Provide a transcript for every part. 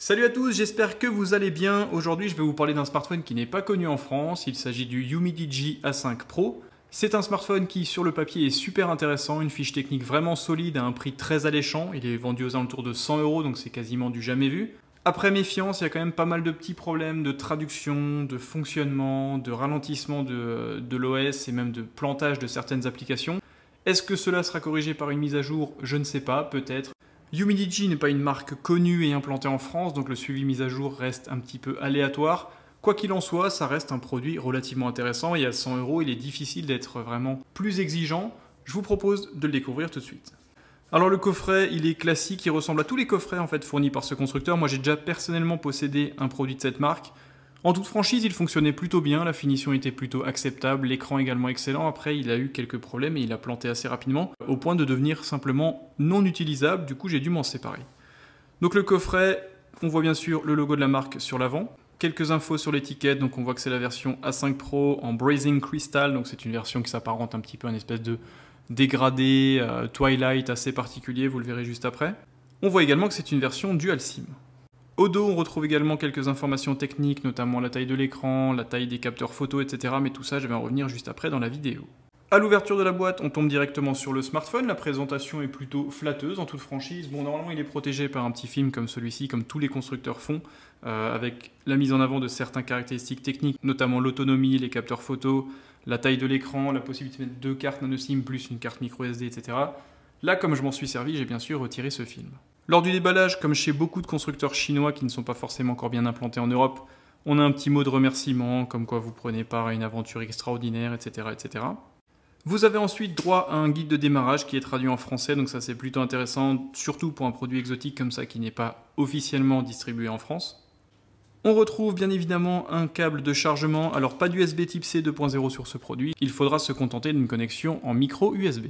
Salut à tous, j'espère que vous allez bien. Aujourd'hui, je vais vous parler d'un smartphone qui n'est pas connu en France. Il s'agit du Umidigi A5 Pro. C'est un smartphone qui, sur le papier, est super intéressant, une fiche technique vraiment solide à un prix très alléchant. Il est vendu aux alentours de 100 €, donc c'est quasiment du jamais vu. Après méfiance, il y a quand même pas mal de petits problèmes de traduction, de fonctionnement, de ralentissement de l'OS et même de plantage de certaines applications. Est-ce que cela sera corrigé par une mise à jour? Je ne sais pas, peut-être. Umidigi n'est pas une marque connue et implantée en France, donc le suivi mise à jour reste un petit peu aléatoire. Quoi qu'il en soit, ça reste un produit relativement intéressant et à 100 €, il est difficile d'être vraiment plus exigeant. Je vous propose de le découvrir tout de suite. Alors le coffret, il est classique, il ressemble à tous les coffrets en fait fournis par ce constructeur. Moi j'ai déjà personnellement possédé un produit de cette marque. En toute franchise, il fonctionnait plutôt bien, la finition était plutôt acceptable, l'écran également excellent. Après, il a eu quelques problèmes et il a planté assez rapidement, au point de devenir simplement non utilisable. Du coup, j'ai dû m'en séparer. Donc le coffret, on voit bien sûr le logo de la marque sur l'avant. Quelques infos sur l'étiquette, donc on voit que c'est la version A5 Pro en Brazing Crystal, donc c'est une version qui s'apparente un petit peu à une espèce de dégradé Twilight assez particulier, vous le verrez juste après. On voit également que c'est une version Dual SIM. Au dos, on retrouve également quelques informations techniques, notamment la taille de l'écran, la taille des capteurs photo, etc. Mais tout ça, je vais en revenir juste après dans la vidéo. À l'ouverture de la boîte, on tombe directement sur le smartphone. La présentation est plutôt flatteuse, en toute franchise. Bon, normalement, il est protégé par un petit film comme celui-ci, comme tous les constructeurs font, avec la mise en avant de certaines caractéristiques techniques, notamment l'autonomie, les capteurs photo, la taille de l'écran, la possibilité de mettre 2 cartes nano SIM plus une carte micro SD, etc. Là, comme je m'en suis servi, j'ai bien sûr retiré ce film. Lors du déballage, comme chez beaucoup de constructeurs chinois qui ne sont pas forcément encore bien implantés en Europe, on a un petit mot de remerciement, comme quoi vous prenez part à une aventure extraordinaire, etc., etc. Vous avez ensuite droit à un guide de démarrage qui est traduit en français, donc ça c'est plutôt intéressant, surtout pour un produit exotique comme ça qui n'est pas officiellement distribué en France. On retrouve bien évidemment un câble de chargement, alors pas d'USB type C 2.0 sur ce produit, il faudra se contenter d'une connexion en micro USB.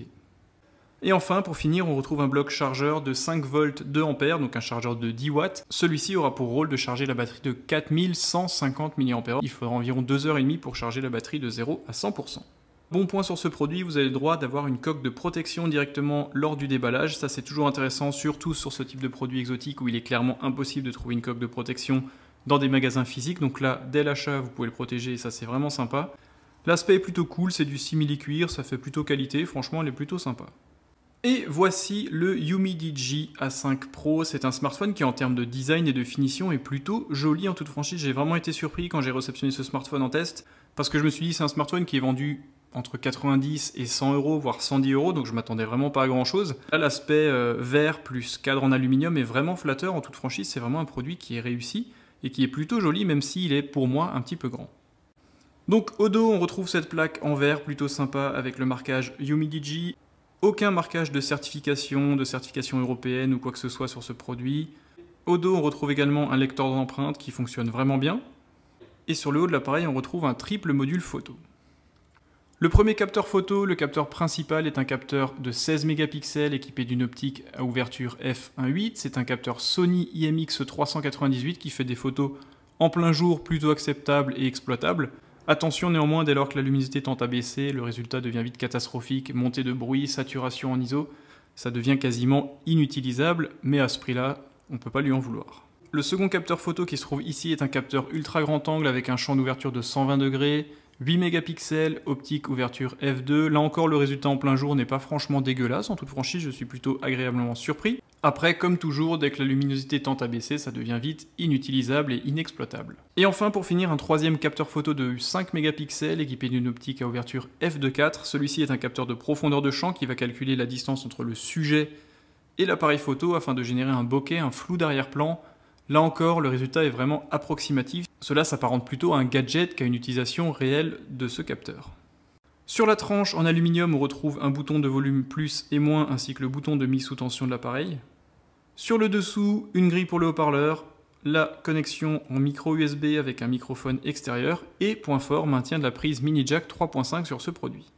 Et enfin, pour finir, on retrouve un bloc chargeur de 5 volts 2 A, donc un chargeur de 10 watts. Celui-ci aura pour rôle de charger la batterie de 4150 mAh. Il faudra environ 2h30 pour charger la batterie de 0 à 100%. Bon point sur ce produit, vous avez le droit d'avoir une coque de protection directement lors du déballage. Ça c'est toujours intéressant, surtout sur ce type de produit exotique où il est clairement impossible de trouver une coque de protection dans des magasins physiques. Donc là, dès l'achat, vous pouvez le protéger et ça c'est vraiment sympa. L'aspect est plutôt cool, c'est du simili-cuir, ça fait plutôt qualité, franchement il est plutôt sympa. Et voici le Umidigi A5 Pro, c'est un smartphone qui en termes de design et de finition est plutôt joli en toute franchise. J'ai vraiment été surpris quand j'ai réceptionné ce smartphone en test, parce que je me suis dit c'est un smartphone qui est vendu entre 90 et 100 €, voire 110 €, donc je m'attendais vraiment pas à grand chose. Là l'aspect vert plus cadre en aluminium est vraiment flatteur en toute franchise, c'est vraiment un produit qui est réussi et qui est plutôt joli même s'il est pour moi un petit peu grand. Donc au dos on retrouve cette plaque en verre plutôt sympa avec le marquage Umidigi. Aucun marquage de certification européenne ou quoi que ce soit sur ce produit. Au dos, on retrouve également un lecteur d'empreintes qui fonctionne vraiment bien. Et sur le haut de l'appareil, on retrouve un triple module photo. Le premier capteur photo, le capteur principal, est un capteur de 16 mégapixels équipé d'une optique à ouverture f1.8. C'est un capteur Sony IMX398 qui fait des photos en plein jour plutôt acceptables et exploitables. Attention néanmoins, dès lors que la luminosité tend à baisser, le résultat devient vite catastrophique, montée de bruit, saturation en ISO, ça devient quasiment inutilisable, mais à ce prix-là, on ne peut pas lui en vouloir. Le second capteur photo qui se trouve ici est un capteur ultra grand angle avec un champ d'ouverture de 120 degrés, 8 mégapixels, optique ouverture f2. Là encore, le résultat en plein jour n'est pas franchement dégueulasse, en toute franchise, je suis plutôt agréablement surpris. Après, comme toujours, dès que la luminosité tend à baisser, ça devient vite inutilisable et inexploitable. Et enfin, pour finir, un troisième capteur photo de 5 mégapixels équipé d'une optique à ouverture f2.4. Celui-ci est un capteur de profondeur de champ qui va calculer la distance entre le sujet et l'appareil photo afin de générer un bokeh, un flou d'arrière-plan. Là encore, le résultat est vraiment approximatif. Cela s'apparente plutôt à un gadget qu'à une utilisation réelle de ce capteur. Sur la tranche en aluminium, on retrouve un bouton de volume plus et moins ainsi que le bouton de mise sous tension de l'appareil. Sur le dessous, une grille pour le haut-parleur, la connexion en micro USB avec un microphone extérieur et, point fort, maintien de la prise mini jack 3.5 sur ce produit.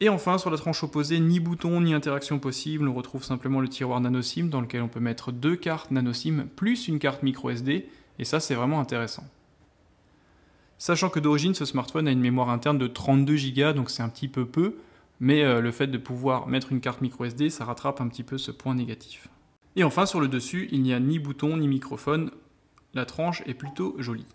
Et enfin, sur la tranche opposée, ni bouton ni interaction possible, on retrouve simplement le tiroir nano SIM dans lequel on peut mettre 2 cartes nano SIM plus une carte micro SD, et ça c'est vraiment intéressant. Sachant que d'origine, ce smartphone a une mémoire interne de 32 Go, donc c'est un petit peu, mais le fait de pouvoir mettre une carte micro SD, ça rattrape un petit peu ce point négatif. Et enfin, sur le dessus, il n'y a ni bouton ni microphone, la tranche est plutôt jolie.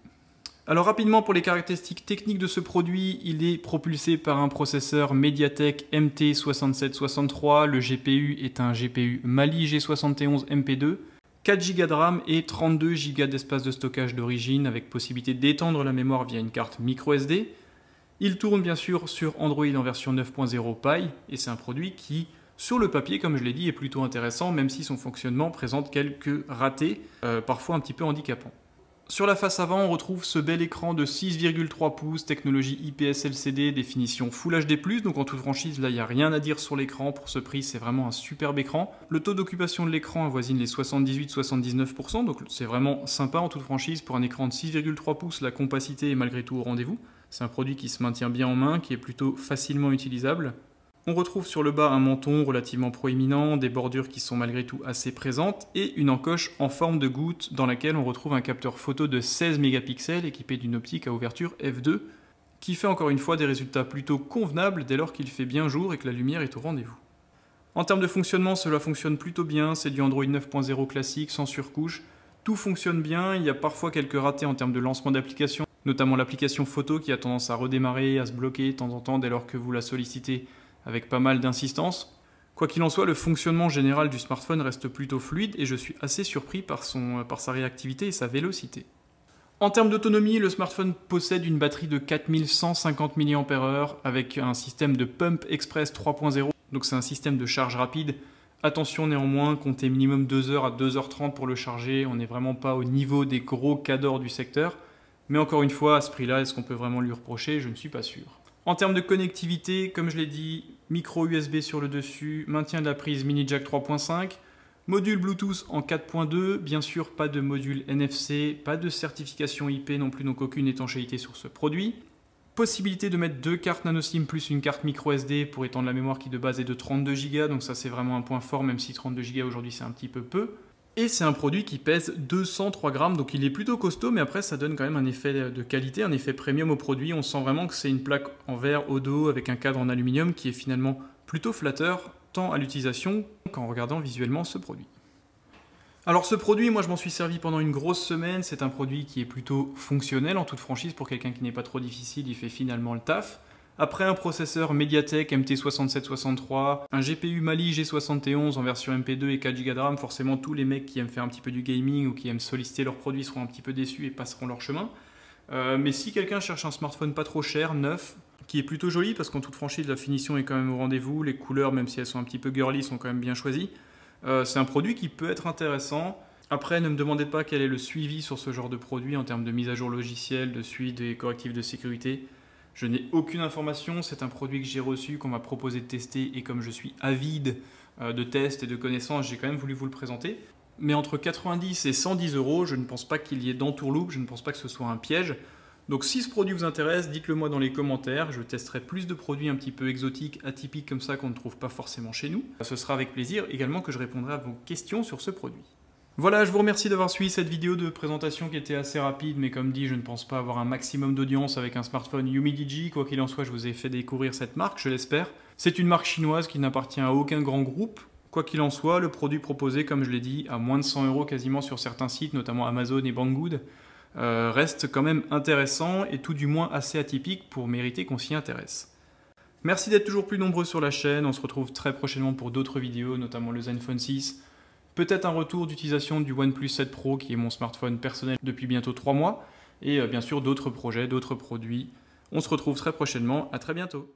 Alors rapidement pour les caractéristiques techniques de ce produit, il est propulsé par un processeur MediaTek MT6763, le GPU est un GPU Mali G71 MP2, 4 Go de RAM et 32 Go d'espace de stockage d'origine avec possibilité d'étendre la mémoire via une carte microSD. Il tourne bien sûr sur Android en version 9.0 Pie et c'est un produit qui, sur le papier, comme je l'ai dit, est plutôt intéressant même si son fonctionnement présente quelques ratés, parfois un petit peu handicapants. Sur la face avant, on retrouve ce bel écran de 6,3 pouces, technologie IPS LCD, définition Full HD+, donc en toute franchise, là, il n'y a rien à dire sur l'écran. Pour ce prix, c'est vraiment un superbe écran. Le taux d'occupation de l'écran avoisine les 78-79%, donc c'est vraiment sympa en toute franchise. Pour un écran de 6,3 pouces, la compacité est malgré tout au rendez-vous. C'est un produit qui se maintient bien en main, qui est plutôt facilement utilisable. On retrouve sur le bas un menton relativement proéminent, des bordures qui sont malgré tout assez présentes et une encoche en forme de goutte dans laquelle on retrouve un capteur photo de 16 mégapixels équipé d'une optique à ouverture f2 qui fait encore une fois des résultats plutôt convenables dès lors qu'il fait bien jour et que la lumière est au rendez-vous. En termes de fonctionnement, cela fonctionne plutôt bien, c'est du Android 9.0 classique sans surcouche. Tout fonctionne bien, il y a parfois quelques ratés en termes de lancement d'application, notamment l'application photo qui a tendance à redémarrer, à se bloquer de temps en temps dès lors que vous la sollicitez avec pas mal d'insistance. Quoi qu'il en soit, le fonctionnement général du smartphone reste plutôt fluide et je suis assez surpris par sa réactivité et sa vélocité. En termes d'autonomie, le smartphone possède une batterie de 4150 mAh avec un système de Pump Express 3.0, donc c'est un système de charge rapide. Attention néanmoins, comptez minimum 2h à 2h30 pour le charger, on n'est vraiment pas au niveau des gros cadors du secteur. Mais encore une fois, à ce prix-là, est-ce qu'on peut vraiment lui reprocher? Je ne suis pas sûr. En termes de connectivité, comme je l'ai dit, micro USB sur le dessus, maintien de la prise mini jack 3.5, module Bluetooth en 4.2, bien sûr pas de module NFC, pas de certification IP non plus, donc aucune étanchéité sur ce produit. Possibilité de mettre 2 cartes nano SIM plus une carte micro SD pour étendre la mémoire qui de base est de 32 Go, donc ça c'est vraiment un point fort même si 32 Go aujourd'hui c'est un petit peu peu. Et c'est un produit qui pèse 203 grammes, donc il est plutôt costaud, mais après ça donne quand même un effet de qualité, un effet premium au produit. On sent vraiment que c'est une plaque en verre au dos avec un cadre en aluminium qui est finalement plutôt flatteur, tant à l'utilisation qu'en regardant visuellement ce produit. Alors ce produit, moi je m'en suis servi pendant une grosse semaine, c'est un produit qui est plutôt fonctionnel en toute franchise, pour quelqu'un qui n'est pas trop difficile, il fait finalement le taf. Après un processeur MediaTek MT6763, un GPU Mali G71 en version MP2 et 4 Go de RAM, forcément tous les mecs qui aiment faire un petit peu du gaming ou qui aiment solliciter leurs produits seront un petit peu déçus et passeront leur chemin. Mais si quelqu'un cherche un smartphone pas trop cher, neuf, qui est plutôt joli parce qu'en toute franchise la finition est quand même au rendez-vous, les couleurs même si elles sont un petit peu girly sont quand même bien choisies, c'est un produit qui peut être intéressant. Après, ne me demandez pas quel est le suivi sur ce genre de produit en termes de mise à jour logicielle, de suivi des correctifs de sécurité. Je n'ai aucune information, c'est un produit que j'ai reçu, qu'on m'a proposé de tester et comme je suis avide de tests et de connaissances, j'ai quand même voulu vous le présenter. Mais entre 90 et 110 €, je ne pense pas qu'il y ait d'entourloupe, je ne pense pas que ce soit un piège. Donc si ce produit vous intéresse, dites-le moi dans les commentaires, je testerai plus de produits un petit peu exotiques, atypiques comme ça qu'on ne trouve pas forcément chez nous. Ce sera avec plaisir également que je répondrai à vos questions sur ce produit. Voilà, je vous remercie d'avoir suivi cette vidéo de présentation qui était assez rapide, mais comme dit, je ne pense pas avoir un maximum d'audience avec un smartphone YumiDigi. Quoi qu'il en soit, je vous ai fait découvrir cette marque, je l'espère. C'est une marque chinoise qui n'appartient à aucun grand groupe. Quoi qu'il en soit, le produit proposé, comme je l'ai dit, à moins de 100 € quasiment sur certains sites, notamment Amazon et Banggood, reste quand même intéressant et tout du moins assez atypique pour mériter qu'on s'y intéresse. Merci d'être toujours plus nombreux sur la chaîne, on se retrouve très prochainement pour d'autres vidéos, notamment le Zenfone 6. Peut-être un retour d'utilisation du OnePlus 7 Pro qui est mon smartphone personnel depuis bientôt 3 mois. Et bien sûr d'autres projets, d'autres produits. On se retrouve très prochainement, à très bientôt.